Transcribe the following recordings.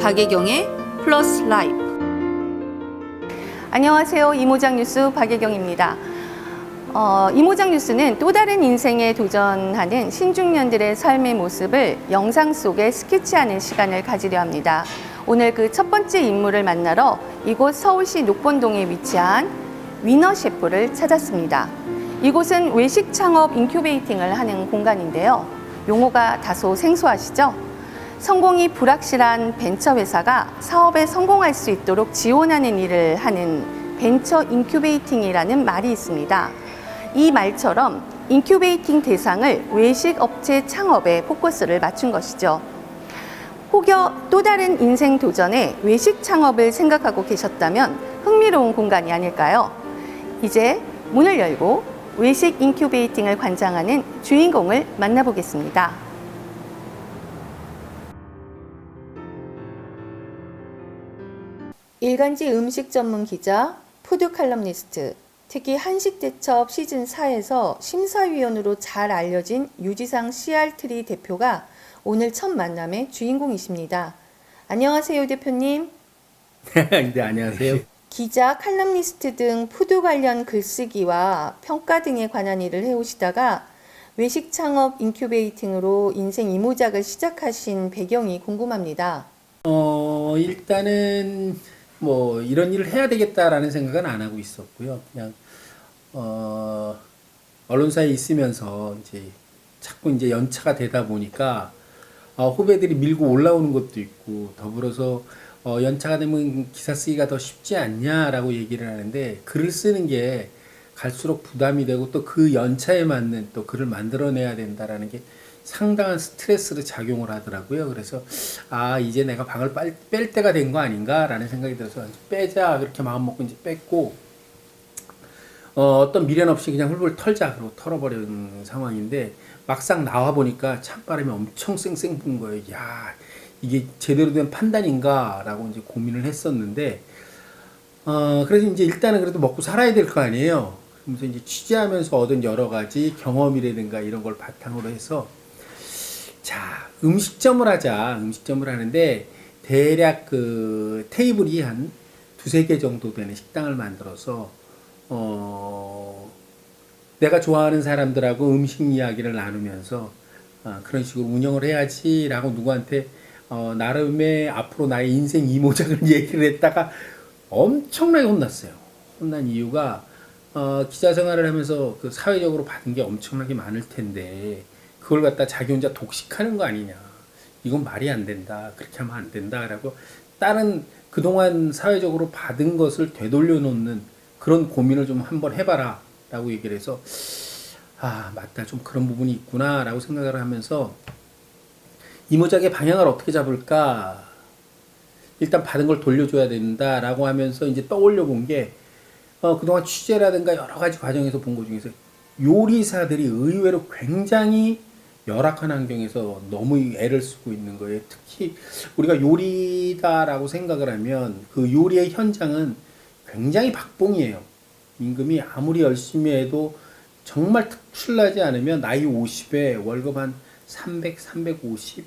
박예경의 플러스 라이프. 안녕하세요. 이모작 뉴스 박예경입니다. 이모작 뉴스는 또 다른 인생에 도전하는 신중년들의 삶의 모습을 영상 속에 스케치하는 시간을 가지려 합니다. 오늘 그 첫 번째 인물을 만나러 이곳 서울시 녹본동에 위치한 위너 셰프를 찾았습니다. 이곳은 외식 창업 인큐베이팅을 하는 공간인데요. 용어가 다소 생소하시죠? 성공이 불확실한 벤처 회사가 사업에 성공할 수 있도록 지원하는 일을 하는 벤처 인큐베이팅이라는 말이 있습니다. 이 말처럼 인큐베이팅 대상을 외식 업체 창업에 포커스를 맞춘 것이죠. 혹여 또 다른 인생 도전에 외식 창업을 생각하고 계셨다면 흥미로운 공간이 아닐까요? 이제 문을 열고 외식 인큐베이팅을 관장하는 주인공을 만나보겠습니다. 일간지 음식 전문 기자, 푸드 칼럼니스트, 특히 한식대첩 시즌4에서 심사위원으로 잘 알려진 유지상 CR트리 대표가 오늘 첫 만남의 주인공이십니다. 안녕하세요, 대표님. 네, 안녕하세요. 기자, 칼럼니스트 등 푸드 관련 글쓰기와 평가 등에 관한 일을 해오시다가 외식 창업 인큐베이팅으로 인생 이모작을 시작하신 배경이 궁금합니다. 일단은 뭐 이런 일을 해야 되겠다라는 생각은 안 하고 있었고요. 그냥 언론사에 있으면서 이제 자꾸 이제 연차가 되다 보니까 후배들이 밀고 올라오는 것도 있고, 더불어서 연차가 되면 기사 쓰기가 더 쉽지 않냐라고 얘기를 하는데, 글을 쓰는 게 갈수록 부담이 되고 또 그 연차에 맞는 또 글을 만들어내야 된다라는 게 상당한 스트레스로 작용을 하더라고요. 그래서 이제 내가 방을 뺄 때가 된 거 아닌가라는 생각이 들어서 빼자 그렇게 마음 먹고 이제 뺐고, 어떤 미련 없이 그냥 훌훌 털자 그러고 털어버린 상황인데, 막상 나와 보니까 찬바람이 엄청 쌩쌩 분 거예요. 야, 이게 제대로 된 판단인가라고 이제 고민을 했었는데, 그래서 이제 일단은 그래도 먹고 살아야 될 거 아니에요. 그래서 이제 취재하면서 얻은 여러 가지 경험이라든가 이런 걸 바탕으로 해서, 자, 음식점을 하자. 음식점을 하는데 대략 그 테이블이 한 두세 개 정도 되는 식당을 만들어서 내가 좋아하는 사람들하고 음식 이야기를 나누면서 그런 식으로 운영을 해야지라고 누구한테 나름의 앞으로 나의 인생 이모작을 얘기를 했다가 엄청나게 혼났어요. 혼난 이유가 기자 생활을 하면서 그 사회적으로 받은 게 엄청나게 많을 텐데 그걸 갖다 자기 혼자 독식하는 거 아니냐. 이건 말이 안 된다. 그렇게 하면 안 된다. 라고 다른 그동안 사회적으로 받은 것을 되돌려 놓는 그런 고민을 좀 한번 해봐라. 라고 얘기를 해서 맞다. 좀 그런 부분이 있구나. 라고 생각을 하면서 이모작의 방향을 어떻게 잡을까. 일단 받은 걸 돌려줘야 된다. 라고 하면서 이제 떠올려 본 게 그동안 취재라든가 여러 가지 과정에서 본 것 중에서 요리사들이 의외로 굉장히 열악한 환경에서 너무 애를 쓰고 있는 거예요. 특히 우리가 요리다라고 생각을 하면 그 요리의 현장은 굉장히 박봉이에요. 임금이 아무리 열심히 해도 정말 특출나지 않으면 나이 50에 월급 한 300, 350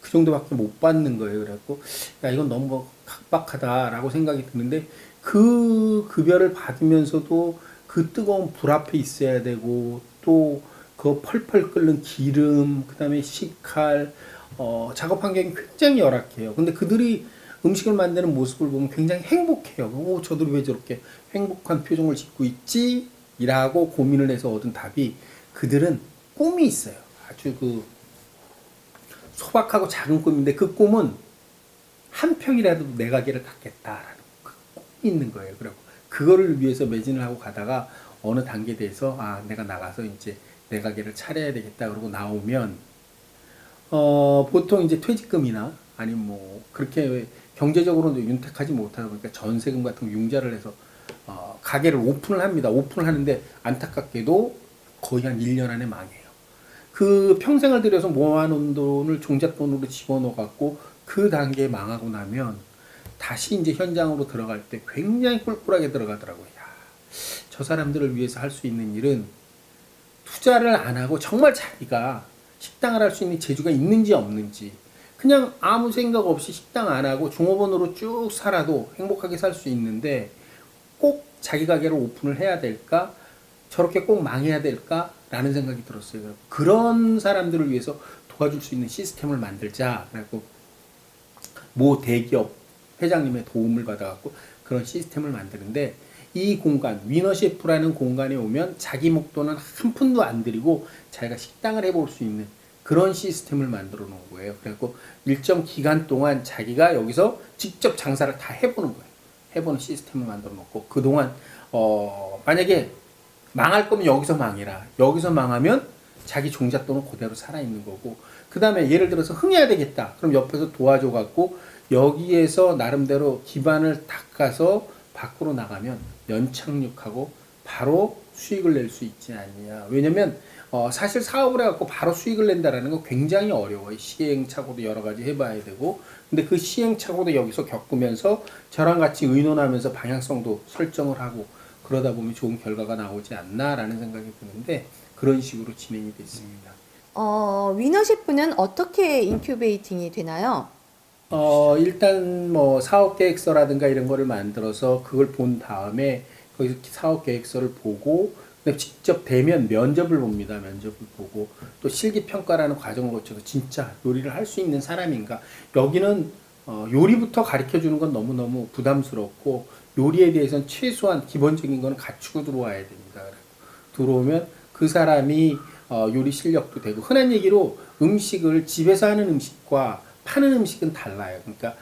그 정도밖에 못 받는 거예요. 그래갖고 야, 이건 너무 각박하다라고 생각이 드는데, 그 급여를 받으면서도 그 뜨거운 불 앞에 있어야 되고, 또 그 펄펄 끓는 기름, 그 다음에 식칼, 작업 환경이 굉장히 열악해요. 근데 그들이 음식을 만드는 모습을 보면 굉장히 행복해요. 저들이 왜 저렇게 행복한 표정을 짓고 있지? 이라고 고민을 해서 얻은 답이, 그들은 꿈이 있어요. 아주 그 소박하고 작은 꿈인데, 그 꿈은 한 평이라도 내 가게를 갖겠다라는 그 꿈이 있는 거예요. 그리고 그거를 위해서 매진을 하고 가다가 어느 단계에 대해서 내가 나가서 이제 내 가게를 차려야 되겠다 그러고 나오면 보통 이제 퇴직금이나 아니면 뭐 그렇게 경제적으로 윤택하지 못하다 보니까 전세금 같은 거 융자를 해서 가게를 오픈을 합니다. 오픈을 하는데 안타깝게도 거의 한 1년 안에 망해요. 그 평생을 들여서 모아놓은 돈을 종잣돈으로 집어넣어 갖고 그 단계에 망하고 나면 다시 이제 현장으로 들어갈 때 굉장히 꿀꿀하게 들어가더라고요. 야, 저 사람들을 위해서 할 수 있는 일은 투자를 안 하고 정말 자기가 식당을 할 수 있는 재주가 있는지 없는지, 그냥 아무 생각 없이 식당 안 하고 종업원으로 쭉 살아도 행복하게 살 수 있는데 꼭 자기 가게를 오픈을 해야 될까? 저렇게 꼭 망해야 될까? 라는 생각이 들었어요. 그런 사람들을 위해서 도와줄 수 있는 시스템을 만들자. 그래갖고 모 대기업 회장님의 도움을 받아갖고 그런 시스템을 만드는데 이 공간, 위너셰프라는 공간에 오면 자기 목돈은 한 푼도 안 들이고 자기가 식당을 해볼 수 있는 그런 시스템을 만들어 놓은 거예요. 그래갖고 일정 기간 동안 자기가 여기서 직접 장사를 다 해보는 거예요. 해보는 시스템을 만들어 놓고 그동안 만약에 망할 거면 여기서 망해라. 여기서 망하면 자기 종잣돈은 그대로 살아있는 거고 그 다음에 예를 들어서 흥해야 되겠다. 그럼 옆에서 도와줘 갖고 여기에서 나름대로 기반을 닦아서 밖으로 나가면 연착륙하고 바로 수익을 낼 수 있지 않느냐. 왜냐면 사실 사업을 해갖고 바로 수익을 낸다라는 건 굉장히 어려워요. 시행착오도 여러 가지 해봐야 되고 근데 그 시행착오도 여기서 겪으면서 저랑 같이 의논하면서 방향성도 설정을 하고 그러다 보면 좋은 결과가 나오지 않나라는 생각이 드는데 그런 식으로 진행이 됐습니다. 위너셰프는 어떻게 인큐베이팅이 되나요? 일단 뭐 사업 계획서라든가 이런 거를 만들어서 그걸 본 다음에 거기서 사업 계획서를 보고 그다음에 직접 대면 면접을 봅니다. 면접을 보고 또 실기 평가라는 과정을 거쳐서 진짜 요리를 할 수 있는 사람인가. 여기는 요리부터 가르쳐 주는 건 너무너무 부담스럽고 요리에 대해서는 최소한 기본적인 거는 갖추고 들어와야 됩니다. 들어오면 그 사람이 요리 실력도 되고 흔한 얘기로 음식을 집에서 하는 음식과 파는 음식은 달라요. 그러니까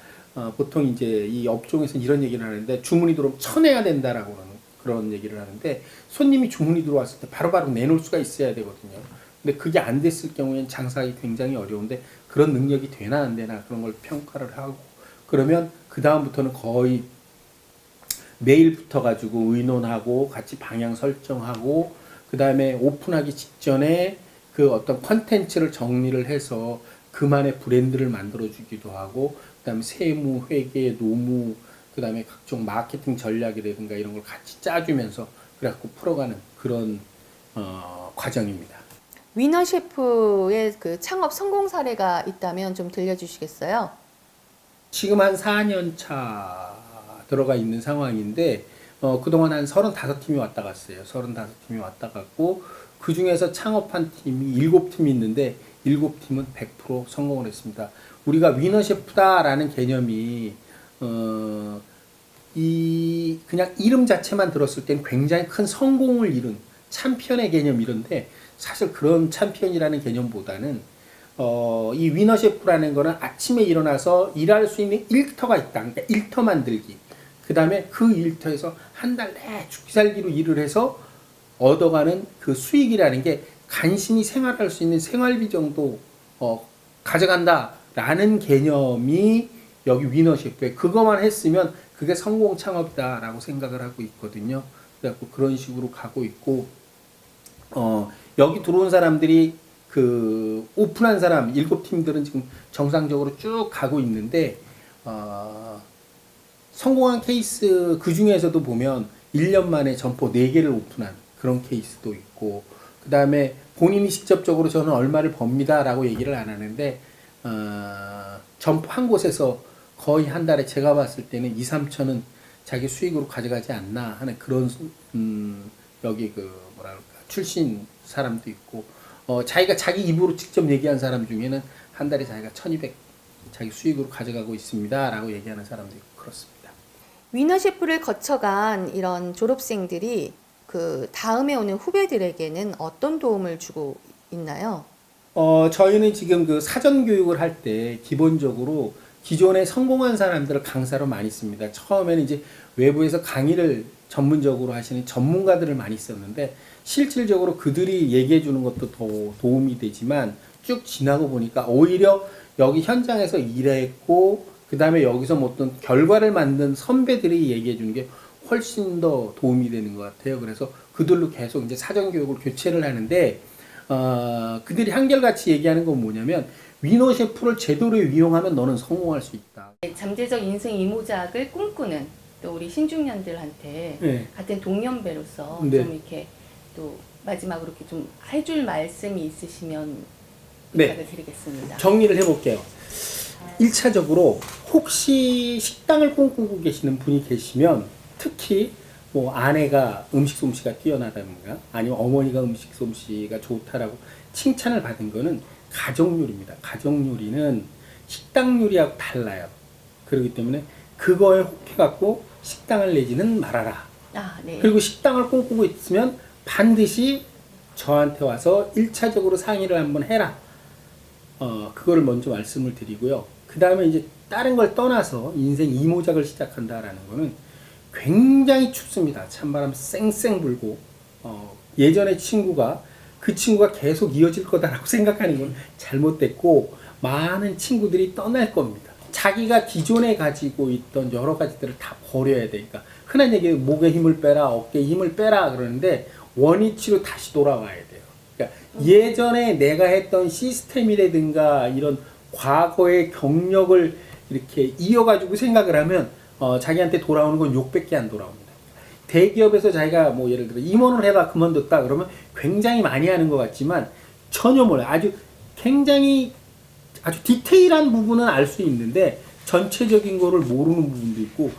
보통 이제 이 업종에서는 이런 얘기를 하는데 주문이 들어오면 쳐내야 된다라고 그런 얘기를 하는데 손님이 주문이 들어왔을 때 바로바로 내놓을 수가 있어야 되거든요. 근데 그게 안 됐을 경우에는 장사하기 굉장히 어려운데 그런 능력이 되나 안 되나 그런 걸 평가를 하고 그러면 그 다음부터는 거의 매일 붙어가지고 의논하고 같이 방향 설정하고 그 다음에 오픈하기 직전에 그 어떤 컨텐츠를 정리를 해서 그만의 브랜드를 만들어주기도 하고 그 다음에 세무, 회계, 노무 그 다음에 각종 마케팅 전략이라든가 이런 걸 같이 짜주면서 그래갖고 풀어가는 그런 과정입니다. 위너셰프의 그 창업 성공 사례가 있다면 좀 들려주시겠어요? 지금 한 4년 차 들어가 있는 상황인데 그동안 한 35팀이 왔다 갔어요. 35팀이 왔다 갔고 그 중에서 창업한 팀이 7팀이 있는데 7팀은 100% 성공을 했습니다. 우리가 위너셰프다라는 개념이 이 그냥 이름 자체만 들었을 때는 굉장히 큰 성공을 이룬 챔피언의 개념 이런데 사실 그런 챔피언이라는 개념보다는 이 위너셰프라는 거는 아침에 일어나서 일할 수 있는 일터가 있다. 그러니까 일터 만들기. 그 다음에 그 일터에서 한 달 내 죽기 살기로 일을 해서 얻어가는 그 수익이라는 게 간신히 생활할 수 있는 생활비 정도 가져간다라는 개념이 여기 위너셰프에 그것만 했으면 그게 성공 창업이다라고 생각을 하고 있거든요. 그래갖고 그런 식으로 가고 있고 여기 들어온 사람들이 그 오픈한 사람 7팀들은 지금 정상적으로 쭉 가고 있는데 성공한 케이스 그 중에서도 보면 1년 만에 점포 4개를 오픈한 그런 케이스도 있고 그 다음에 본인이 직접적으로 저는 얼마를 법니다 라고 얘기를 안 하는데 점포 한 곳에서 거의 한 달에 제가 봤을 때는 2, 3천은 자기 수익으로 가져가지 않나 하는 그런 여기 그 뭐랄까 출신 사람도 있고 자기가 자기 입으로 직접 얘기한 사람 중에는 한 달에 자기가 1,200 자기 수익으로 가져가고 있습니다 라고 얘기하는 사람도 있고 그렇습니다. 위너셰프를 거쳐간 이런 졸업생들이 그 다음에 오는 후배들에게는 어떤 도움을 주고 있나요? 저희는 지금 그 사전 교육을 할 때 기본적으로 기존에 성공한 사람들을 강사로 많이 씁니다. 처음에는 이제 외부에서 강의를 전문적으로 하시는 전문가들을 많이 썼는데 실질적으로 그들이 얘기해 주는 것도 더 도움이 되지만 쭉 지나고 보니까 오히려 여기 현장에서 일했고 그 다음에 여기서 뭐 어떤 결과를 만든 선배들이 얘기해 주는 게 훨씬 더 도움이 되는 것 같아요. 그래서 그들로 계속 이제 사전 교육을 교체를 하는데 그들이 한결같이 얘기하는 건 뭐냐면 위너셰프를 제대로 이용하면 너는 성공할 수 있다. 잠재적 인생 이모작을 꿈꾸는 또 우리 신중년들한테 네. 같은 동년배로서 네. 좀 이렇게 또 마지막으로 이렇게 좀 해줄 말씀이 있으시면 네. 부탁을 드리겠습니다. 정리를 해볼게요. 1차적으로 혹시 식당을 꿈꾸고 계시는 분이 계시면 특히 뭐 아내가 음식 솜씨가 뛰어나다든가 아니면 어머니가 음식 솜씨가 좋다라고 칭찬을 받은 거는 가정 요리입니다. 가정 요리는 식당 요리하고 달라요. 그렇기 때문에 그거에 혹해갖고 식당을 내지는 말아라. 아, 네. 그리고 식당을 꿈꾸고 있으면 반드시 저한테 와서 1차적으로 상의를 한번 해라. 그거를 먼저 말씀을 드리고요. 그 다음에 이제 다른 걸 떠나서 인생 이모작을 시작한다라는 거는 굉장히 춥습니다. 찬바람 쌩쌩 불고, 예전에 그 친구가 계속 이어질 거다라고 생각하는 건 잘못됐고, 많은 친구들이 떠날 겁니다. 자기가 기존에 가지고 있던 여러 가지들을 다 버려야 되니까. 흔한 얘기로 목에 힘을 빼라, 어깨에 힘을 빼라 그러는데, 원위치로 다시 돌아와야 돼요. 그러니까 예전에 내가 했던 시스템이라든가 이런 과거의 경력을 이렇게 이어가지고 생각을 하면 자기한테 돌아오는 건 욕밖에 안 돌아옵니다. 대기업에서 자기가 뭐 예를 들어 임원을 해다 그만뒀다 그러면 굉장히 많이 하는 것 같지만 전혀 몰라요. 굉장히 아주 디테일한 부분은 알 수 있는데 전체적인 거를 모르는 부분도 있고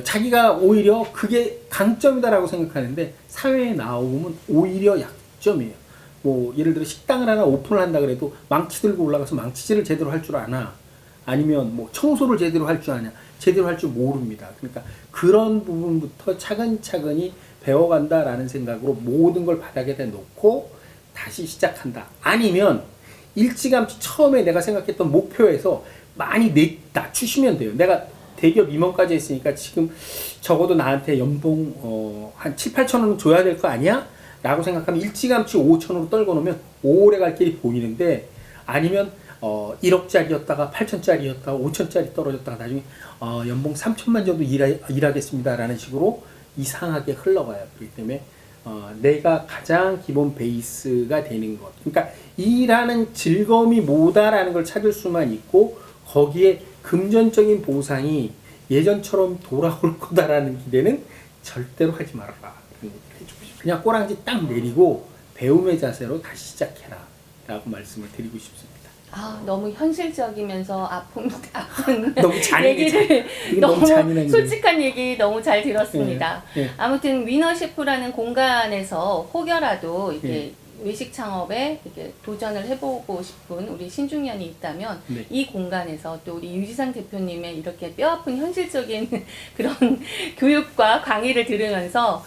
자기가 오히려 그게 강점이다라고 생각하는데 사회에 나오면 오히려 약점이에요. 뭐 예를 들어 식당을 하나 오픈을 한다 그래도 망치 들고 올라가서 망치질을 제대로 할 줄 아나 아니면 뭐 청소를 제대로 할 줄 아냐 제대로 할 줄 모릅니다. 그러니까 그런 부분부터 차근차근히 배워간다라는 생각으로 모든 걸 바닥에다 놓고 다시 시작한다. 아니면 일찌감치 처음에 내가 생각했던 목표에서 많이 낮추시면 돼요. 내가 대기업 임원까지 했으니까 지금 적어도 나한테 연봉 한 7, 8천 원은 줘야 될 거 아니야? 라고 생각하면 일찌감치 5천으로 떨궈 놓으면 오래 갈 길이 보이는데 아니면 1억짜리였다가 8천짜리였다가 5천짜리 떨어졌다가 나중에 연봉 3천만 정도 일하겠습니다 라는 식으로 이상하게 흘러가요. 그렇기 때문에 내가 가장 기본 베이스가 되는 것. 그러니까 일하는 즐거움이 뭐다라는 걸 찾을 수만 있고 거기에 금전적인 보상이 예전처럼 돌아올 거다라는 기대는 절대로 하지 말아라. 그냥 꼬랑지 딱 내리고 배움의 자세로 다시 시작해라 라고 말씀을 드리고 싶습니다. 아, 너무 현실적이면서 아픈 너무 얘기를 너무 잔인한 솔직한 얘기 너무 잘 들었습니다. 네. 아무튼 위너 셰프라는 공간에서 혹여라도 이렇게 외식 창업에 이렇게 도전을 해보고 싶은 우리 신중년이 있다면 네. 이 공간에서 또 우리 유지상 대표님의 이렇게 뼈아픈 현실적인 그런 교육과 강의를 들으면서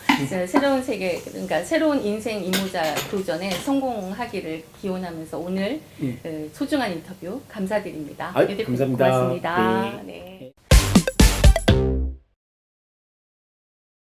새로운 세계, 그러니까 새로운 인생 이모작 도전에 성공하기를 기원하면서 오늘 소중한 인터뷰 감사드립니다. 감사합니다. 고맙습니다. 네. 네.